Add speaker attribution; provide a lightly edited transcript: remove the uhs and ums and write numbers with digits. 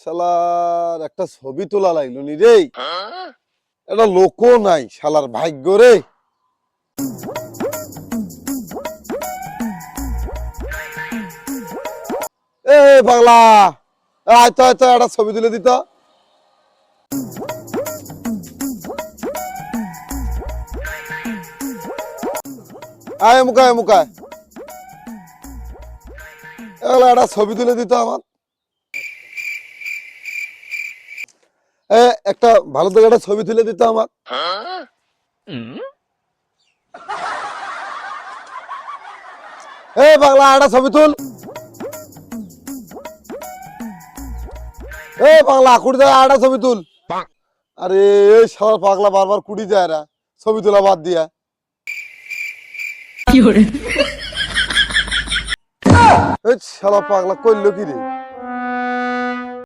Speaker 1: শালার একটা ছবি তোলা লাগলো নি রে। এটা লোকও নাই শালার ভাগ্য রে। এ পাগলা, আয় তো আয় তো, একটা ছবি তুলে দিত। আয় মুখায় মুখায়, একটা ছবি তুলে দিত আমার। একটা ভালো থেকে একটা ছবি তুলে দিত আমার। পাগলা, একটা ছবি তুল। পাগলা কুড়ি যায়, একটা ছবি তুল। আরে শালা পাগলা বারবার কুড়ি যায় না, ছবি তোলা বাদ দিয়া। শালা পাগলা করলো কি রে।